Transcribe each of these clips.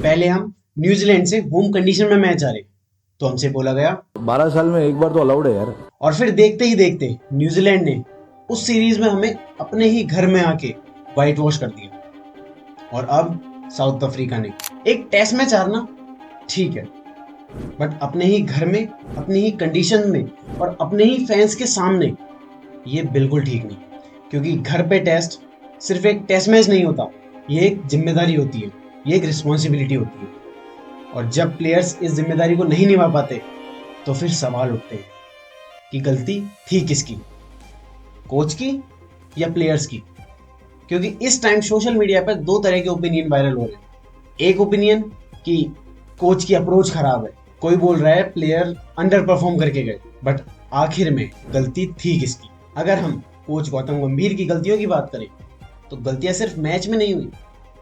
पहले हम न्यूजीलैंड से होम कंडीशन में मैच हारे, तो हमसे बोला गया 12 साल में एक बार तो अलाउड है यार। और फिर देखते ही देखते न्यूजीलैंड ने उस सीरीज में हमें अपने ही घर में आके व्हाइट वॉश कर दिया। और अब साउथ अफ्रीका ने एक टेस्ट मैच हारना ठीक है, बट अपने ही घर में, अपनी ही कंडीशन में और अपने ही फैंस के सामने ये बिल्कुल ठीक नहीं। क्योंकि घर पे टेस्ट सिर्फ एक टेस्ट मैच नहीं होता, ये एक जिम्मेदारी होती है, ये एक रिस्पॉन्सिबिलिटी होती है। और जब प्लेयर्स इस जिम्मेदारी को नहीं निभा पाते तो फिर सवाल उठते हैं कि गलती थी किसकी, कोच की या प्लेयर्स की। क्योंकि इस टाइम सोशल मीडिया पर दो तरह के ओपिनियन वायरल हो रहे हैं। एक ओपिनियन कि कोच की अप्रोच खराब है, कोई बोल रहा है प्लेयर अंडर परफॉर्म करके गए, बट आखिर में गलती थी किसकी। अगर हम कोच गौतम गंभीर की गलतियों की बात करें तो गलतियां सिर्फ मैच में नहीं हुई,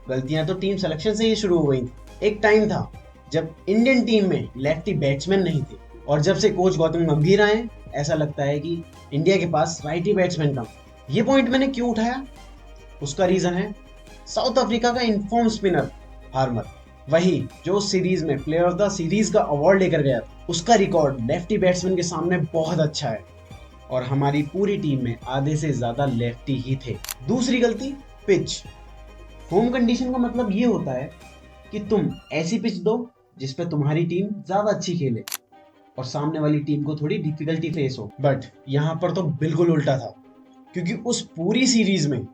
गलतियां तो टीम सिलेक्शन से ही शुरू हो गई थी। एक टाइम था जब इंडियन टीम में लेफ्टी बैट्समैन नहीं थे, और जब से कोच गौतम गंभीर आए ऐसा लगता है कि इंडिया के पास राइटी बैट्समैन कम। ये पॉइंट मैंने क्यों उठाया, उसका रीजन है साउथ अफ्रीका का इनफॉर्म स्पिनर हार्मर, वही जो सीरीज में प्लेयर ऑफ द सीरीज का अवार्ड लेकर गया था। उसका रिकॉर्ड लेफ्टी बैट्समैन के सामने बहुत अच्छा है और हमारी पूरी टीम में आधे से ज्यादा लेफ्टी ही थे। दूसरी गलती, पिच। होम कंडीशन का मतलब ये होता है कि तुम ऐसी पिच दो जिस पे तुम्हारी टीम ज्यादा अच्छी खेले और सामने वाली टीम को थोड़ी डिफिकल्टी फेस हो। बट यहाँ पर तो बिल्कुल उल्टा था, क्योंकि उस पूरी सीरीज में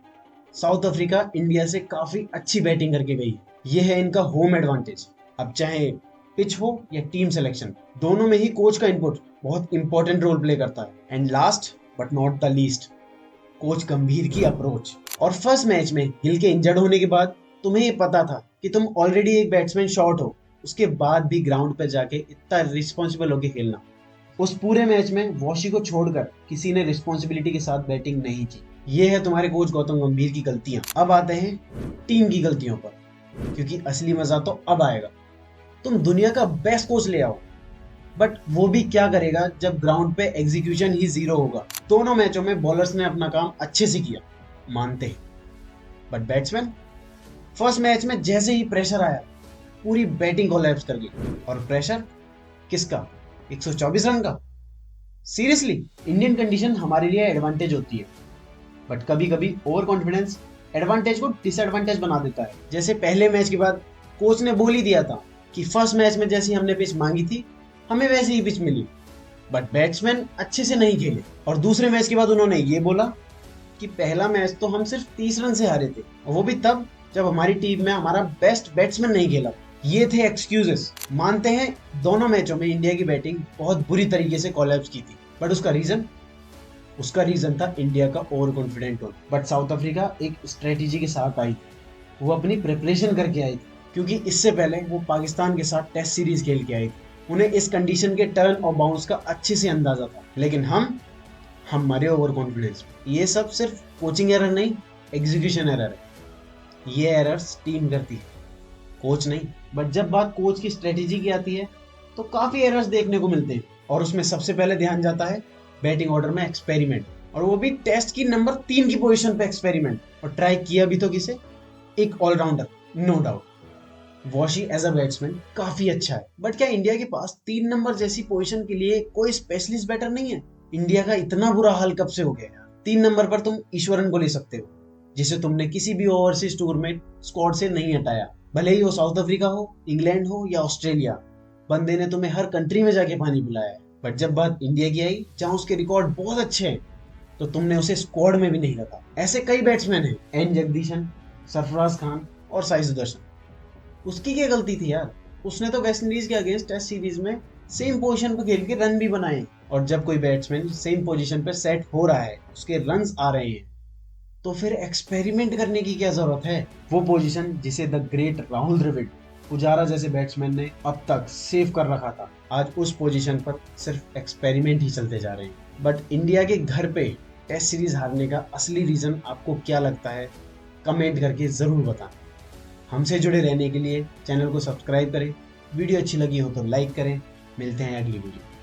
साउथ अफ्रीका इंडिया से काफी अच्छी बैटिंग करके गई। ये है इनका होम एडवांटेज। अब चाहे पिच हो या टीम सिलेक्शन, दोनों में ही कोच का इनपुट बहुत इंपॉर्टेंट रोल प्ले करता है। And last but not the least, coach गंभीर की अप्रोच। और फर्स्ट मैच में हिल के इंजर्ड होने के बाद तुम्हें ये पता था कि तुम ऑलरेडी एक बैट्समैन शॉर्ट हो, उसके बाद भी ग्राउंड पर जाके इतना रिस्पॉन्सिबल होके खेलना। उस पूरे मैच में वॉशी को छोड़कर किसी ने रिस्पॉन्सिबिलिटी के साथ बैटिंग नहीं की। ये है तुम्हारे कोच गौतम गंभीर की गलतियां। अब आते हैं टीम की गलतियों पर, क्योंकि असली मजा तो अब आएगा। तुम दुनिया का बेस्ट कोच ले आओ, बट वो भी क्या करेगा जब ग्राउंड पे एग्जीक्यूशन ही जीरो होगा। दोनों मैचों में बॉलर्स ने अपना काम अच्छे से किया, मानते हैं, बट बैट्समैन फर्स्ट मैच में जैसे ही प्रेशर आया पूरी बैटिंग कोलैप्स कर गई। और प्रेशर किसका, 124 रन का। सीरियसली, इंडियन कंडीशन हमारे लिए एडवांटेज होती है, बट कभी कभी ओवर कॉन्फिडेंस एडवांटेज को डिसएडवांटेज बना देता है। जैसे पहले मैच के बाद कोच ने बोल ही दिया था कि फर्स्ट मैच में जैसी हमने पिच मांगी थी हमें वैसी ही पिच मिली, बट बैट्समैन अच्छे से नहीं खेले। और दूसरे मैच के बाद उन्होंने ये बोला कि पहला मैच तो हम सिर्फ 30 रन से हारे थे, और वो भी तब जब हमारी टीम में हमारा बेस्ट बैट्समैन नहीं खेला। ये थे एक्सक्यूजेस। मानते हैं दोनों मैचों में इंडिया की बैटिंग बहुत बुरी तरीके से कोलैप्स की थी, बट उसका रीजन था इंडिया का ओवर कॉन्फिडेंट होना। बट साउथ अफ्रीका एक स्ट्रेटेजी के साथ आई थी, वो अपनी प्रिपरेशन करके आई थी, क्योंकि इससे पहले वो पाकिस्तान के साथ टेस्ट सीरीज खेल के आई थी। उन्हें इस कंडीशन के टर्न और बाउंस का अच्छे से अंदाजा था। लेकिन हम मरे ओवर कॉन्फिडेंस। ये सब सिर्फ कोचिंग एरर नहीं, एग्जीक्यूशन एरर है। ये एरर्स टीम करती है, कोच नहीं। बट जब बात कोच की स्ट्रेटेजी की आती है तो काफी एरर्स देखने को मिलते हैं, और उसमें सबसे पहले ध्यान जाता है बैटिंग ऑर्डर में एक्सपेरिमेंट, और वो भी टेस्ट की नंबर 3 की पोजीशन पे एक्सपेरिमेंट। और ट्राई किया भी तो किसे, एक allrounder, no doubt. Washi as a batsman काफी अच्छा है, बट क्या इंडिया के पास 3 नंबर जैसी पोजीशन के लिए कोई स्पेशलिस्ट बैटर नहीं है? इंडिया का इतना बुरा हाल कब से हो गया यार? 3 नंबर पर तुम ईश्वरन को ले सकते हो, जिसे तुमने किसी भी ओवरसीज टूर में स्क्वाड से नहीं हटाया, भले ही वो साउथ अफ्रीका हो, इंग्लैंड हो या ऑस्ट्रेलिया। बंदे ने तुम्हें हर कंट्री में जाके पानी पिलाया है। बट जब बात इंडिया की आई, जहां उसके रिकॉर्ड बहुत अच्छे हैं, तो तुमने उसे स्क्वाड में भी नहीं रखा। ऐसे कई बैट्समैन हैं, एन जगदीशन, सरफराज खान और साई सुदर्शन। उसकी क्या गलती थी यार? उसने तो वेस्ट इंडीज के अगेंस्ट टेस्ट सीरीज में सेम पोजीशन पर खेल के रन भी बनाए। और जब कोई बैट्समैन सेम पोजीशन पर सेट हो रहा है, उसके रन्स आ रहे हैं, तो फिर एक्सपेरिमेंट करने की क्या जरूरत है? वो पोजीशन जिसे द ग्रेट राहुल द्रविड़, पुजारा जैसे बैट्समैन ने अब तक सेव कर रखा था, आज उस पोजीशन पर सिर्फ एक्सपेरिमेंट ही चलते जा रहे हैं। बट इंडिया के घर पे टेस्ट सीरीज हारने का असली रीजन आपको क्या लगता है, कमेंट करके जरूर बताएं। हमसे जुड़े रहने के लिए चैनल को सब्सक्राइब करें, वीडियो अच्छी लगी हो तो लाइक करें। मिलते हैं अगली वीडियो।